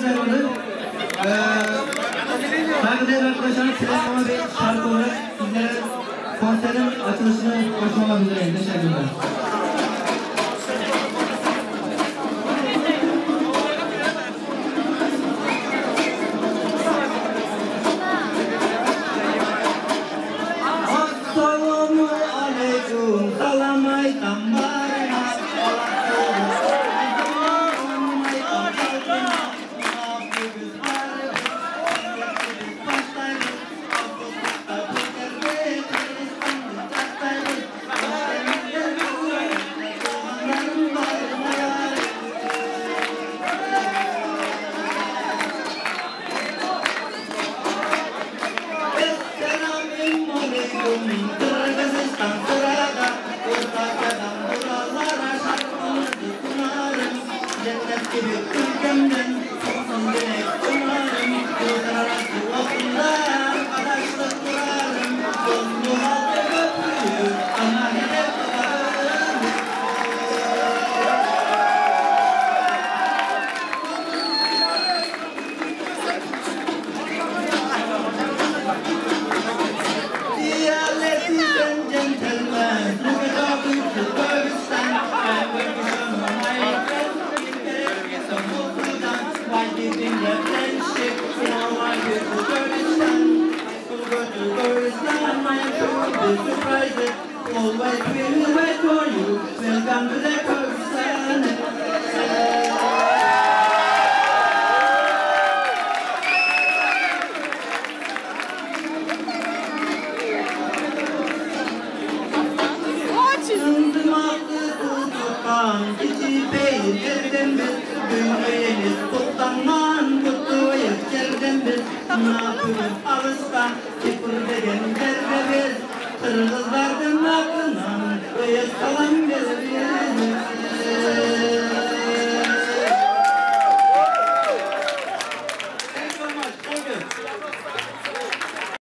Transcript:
alkışlarımızı saygıdeğer arkadaşlarım Süleyman Bey şarkı olarak sizlere konserin açılışını başlamak üzereyim. Teşekkürler. Assalamu alaikum, salamay tambarina. Always will wait for you. Welcome to the Kurdistan. Sındımaklı tutukan geçi beyir yerden biz dünyayeniz tuttanman kutuyuz yerden biz napırız Ağustan tipur degen derbe biz Kırgızlardan aklından Kıyıs kalan